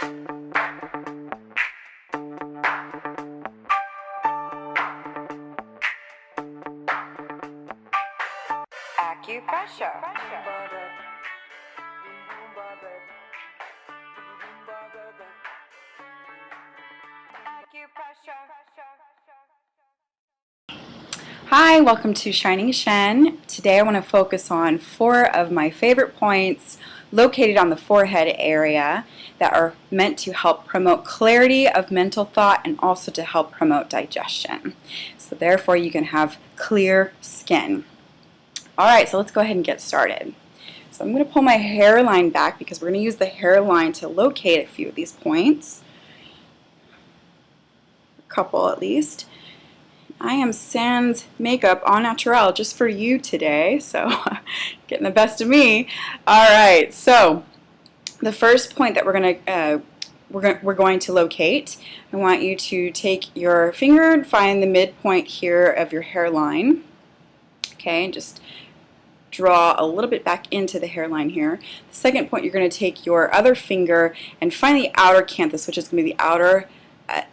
Acupressure. Hi, welcome to Shining Shen. Today I want to focus on 4 of my favorite points located on the forehead area that are meant to help promote clarity of mental thought and also to help promote digestion. So therefore you can have clear skin. Alright, so let's go ahead and get started. So I'm going to pull my hairline back because we're going to use the hairline to locate a few of these points. A couple at least. I am sans makeup au naturel just for you today, so getting the best of me. Alright, so the first point that we're going to locate, I want you to take your finger and find the midpoint here of your hairline. Okay, and just draw a little bit back into the hairline here. The second point, you're going to take your other finger and find the outer canthus, which is going to be the outer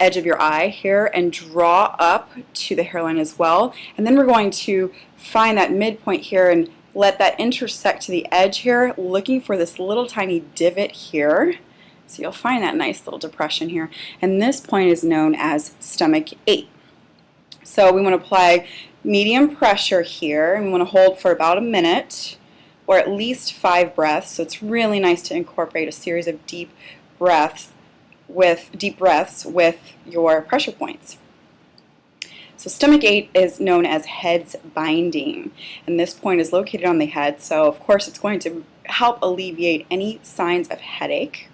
edge of your eye here, and draw up to the hairline as well. And then we're going to find that midpoint here and let that intersect to the edge here, looking for this little tiny divot here. So you'll find that nice little depression here. And this point is known as stomach 8. So we want to apply medium pressure here, and we want to hold for about a minute or at least 5 breaths. So it's really nice to incorporate a series of deep breaths with your pressure points. So stomach 8 is known as head's binding, and this point is located on the head, so of course it's going to help alleviate any signs of headache.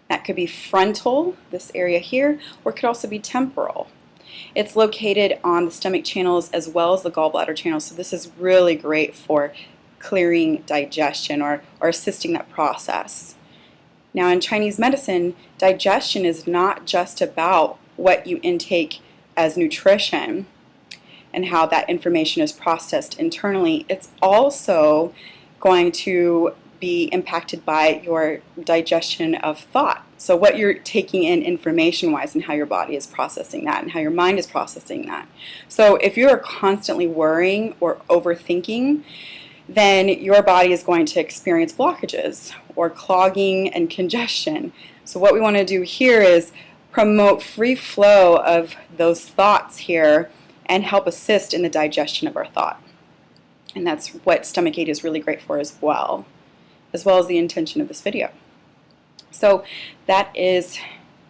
That could be frontal, this area here, or it could also be temporal. It's located on the stomach channels as well as the gallbladder channels, so this is really great for clearing digestion or assisting that process. Now in Chinese medicine, digestion is not just about what you intake as nutrition and how that information is processed internally. It's also going to be impacted by your digestion of thought. So what you're taking in information-wise and how your body is processing that and how your mind is processing that. So if you are constantly worrying or overthinking, then your body is going to experience blockages or clogging and congestion. So what we want to do here is promote free flow of those thoughts here and help assist in the digestion of our thought. And that's what stomach 8 is really great for as well as the intention of this video. So that is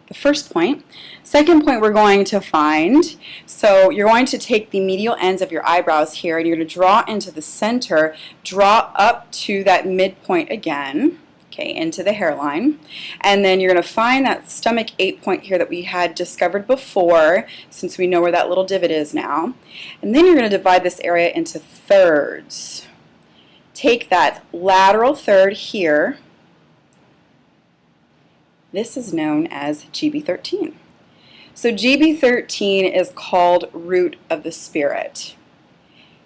the first point. Second point we're going to find, so you're going to take the medial ends of your eyebrows here and you're going to draw into the center, draw up to that midpoint again, okay, into the hairline, and then you're going to find that stomach 8 point here that we had discovered before, since we know where that little divot is now, and then you're going to divide this area into thirds. Take that lateral third here. This is known as GB13. So GB13 is called root of the spirit.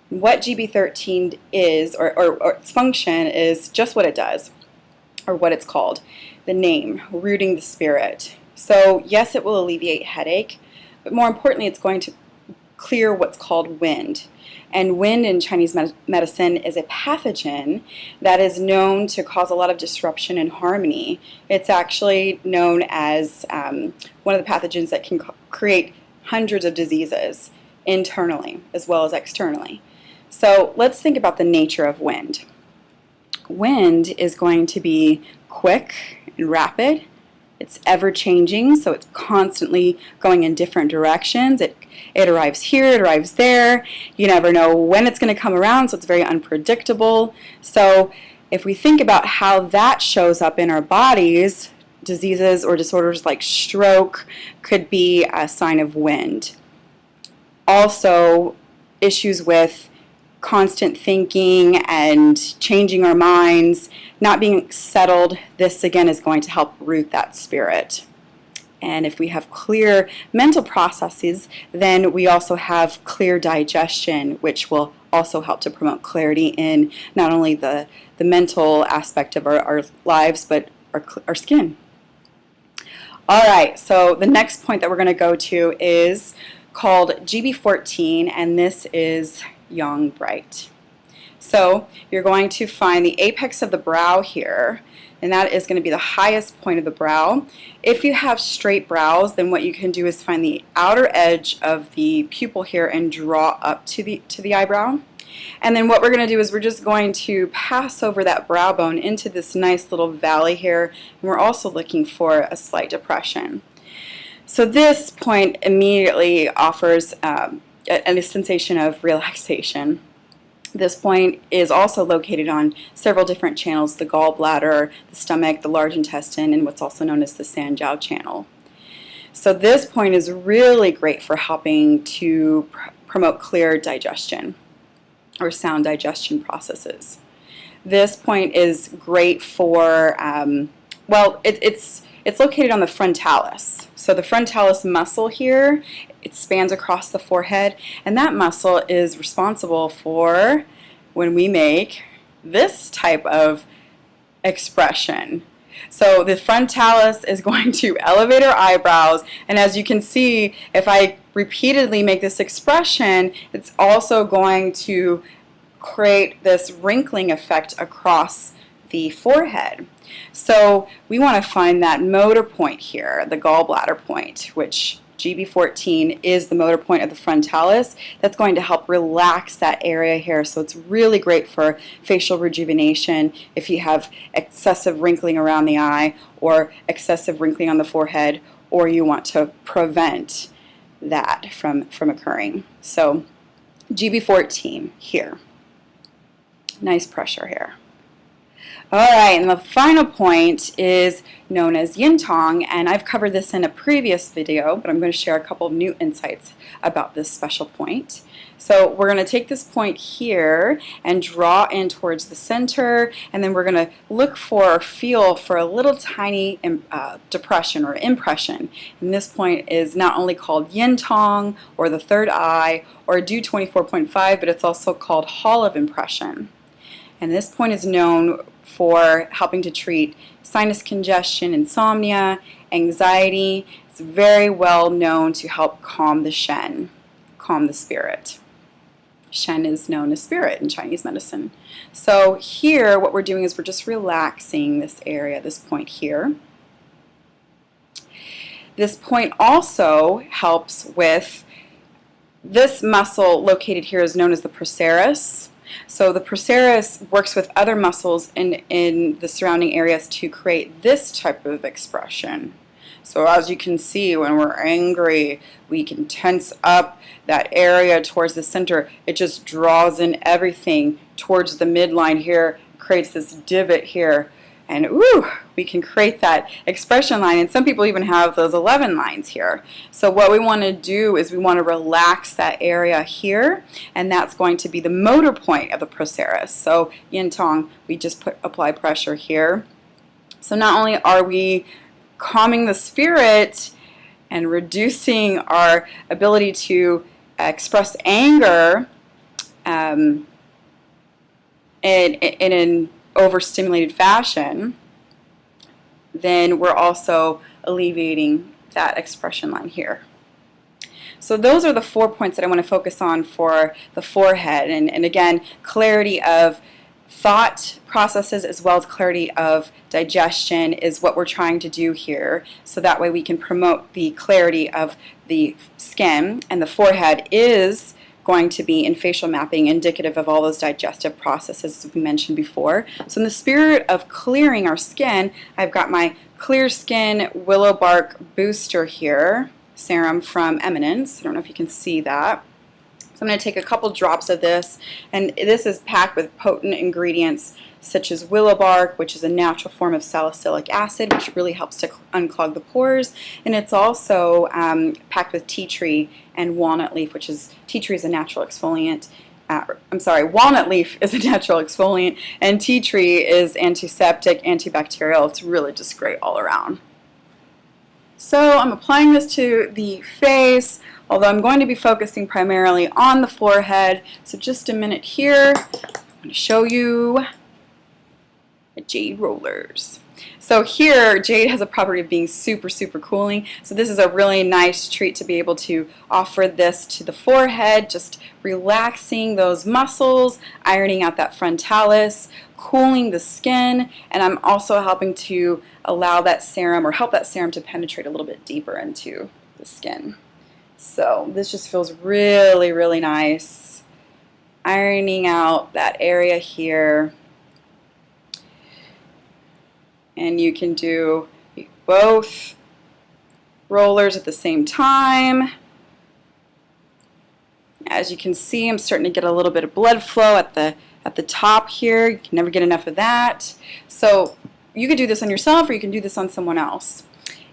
What GB13 is, or its function, is just what it does, or what it's called, the name, rooting the spirit. So yes, it will alleviate headache, but more importantly, it's going to clear what's called wind. And wind in Chinese medicine is a pathogen that is known to cause a lot of disruption in harmony. It's actually known as one of the pathogens that can create hundreds of diseases internally as well as externally. So let's think about the nature of wind. Wind is going to be quick and rapid. It's ever-changing, so it's constantly going in different directions. It arrives here, it arrives there. You never know when it's going to come around, so it's very unpredictable. So if we think about how that shows up in our bodies, diseases or disorders like stroke could be a sign of wind. Also, issues with constant thinking and changing our minds, not being settled, this again is going to help root that spirit. And if we have clear mental processes, then we also have clear digestion, which will also help to promote clarity in not only the mental aspect of our lives, but our skin. All right, so the next point that we're going to go to is called GB14, and this is Young Bright. So you're going to find the apex of the brow here, and that is going to be the highest point of the brow. If you have straight brows, then what you can do is find the outer edge of the pupil here and draw up to the eyebrow. And then what we're going to do is we're just going to pass over that brow bone into this nice little valley here, and we're also looking for a slight depression. So this point immediately offers a sensation of relaxation. This point is also located on several different channels: the gallbladder, the stomach, the large intestine, and what's also known as the Sanjiao channel. So this point is really great for helping to promote clear digestion or sound digestion processes. This point is great for, well, it's located on the frontalis. So the frontalis muscle here, it spans across the forehead, and that muscle is responsible for when we make this type of expression. So the frontalis is going to elevate our eyebrows, and as you can see, if I repeatedly make this expression, it's also going to create this wrinkling effect across the forehead. So we want to find that motor point here, the gallbladder point, which GB14 is the motor point of the frontalis. That's going to help relax that area here. So it's really great for facial rejuvenation if you have excessive wrinkling around the eye or excessive wrinkling on the forehead, or you want to prevent that from occurring. So GB14 here. Nice pressure here. All right, and the final point is known as yin tong, and I've covered this in a previous video, but I'm going to share a couple of new insights about this special point. So we're going to take this point here and draw in towards the center, and then we're going to look for or feel for a little tiny depression or impression. And this point is not only called yin tong or the third eye or Du 24.5, but it's also called Hall of Impression. And this point is known for helping to treat sinus congestion, insomnia, anxiety. It's very well known to help calm the Shen, calm the spirit. Shen is known as spirit in Chinese medicine. So here what we're doing is we're just relaxing this area, this point here. This point also helps with this muscle located here is known as the procerus. So the procerus works with other muscles in the surrounding areas to create this type of expression. So as you can see, when we're angry, we can tense up that area towards the center. It just draws in everything towards the midline here, creates this divot here, and ooh, we can create that expression line, and some people even have those 11 lines here. So what we want to do is we want to relax that area here, and that's going to be the motor point of the procerus. So yin tong, we just apply pressure here. So not only are we calming the spirit and reducing our ability to express anger in an overstimulated fashion, then we're also alleviating that expression line here. So those are the 4 points that I want to focus on for the forehead, and again, clarity of thought processes as well as clarity of digestion is what we're trying to do here, so that way we can promote the clarity of the skin, and the forehead is going to be in facial mapping indicative of all those digestive processes as we mentioned before. So in the spirit of clearing our skin, I've got my Clear Skin Willow Bark Booster here, serum from Eminence. I don't know if you can see that. So I'm going to take a couple drops of this, and this is packed with potent ingredients such as willow bark, which is a natural form of salicylic acid, which really helps to unclog the pores, and it's also packed with tea tree and walnut leaf, which is, tea tree is a natural exfoliant. Walnut leaf is a natural exfoliant, and tea tree is antiseptic, antibacterial. It's really just great all around. So I'm applying this to the face, although I'm going to be focusing primarily on the forehead. So just a minute here, I'm going to show you the jade rollers. So here, jade has a property of being super, super cooling. So this is a really nice treat to be able to offer this to the forehead, just relaxing those muscles, ironing out that frontalis, cooling the skin, and I'm also helping to allow that serum or help that serum to penetrate a little bit deeper into the skin. So this just feels really, really nice. Ironing out that area here. And you can do both rollers at the same time. As you can see, I'm starting to get a little bit of blood flow at the top here. You can never get enough of that. So you could do this on yourself or you can do this on someone else.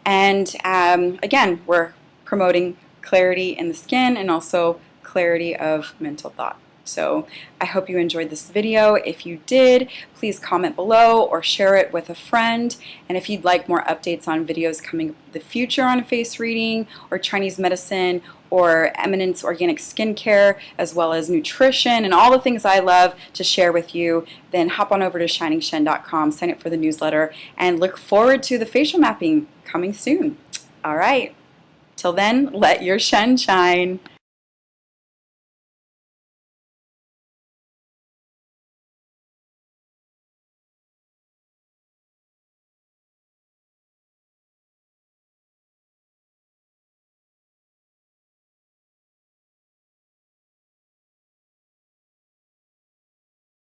And again, we're promoting clarity in the skin and also clarity of mental thought. So I hope you enjoyed this video. If you did, please comment below or share it with a friend. And if you'd like more updates on videos coming in the future on face reading or Chinese medicine or Eminence organic skincare, as well as nutrition and all the things I love to share with you, then hop on over to shiningshen.com, sign up for the newsletter, and look forward to the facial mapping coming soon. All right. Till then, let your Shen shine.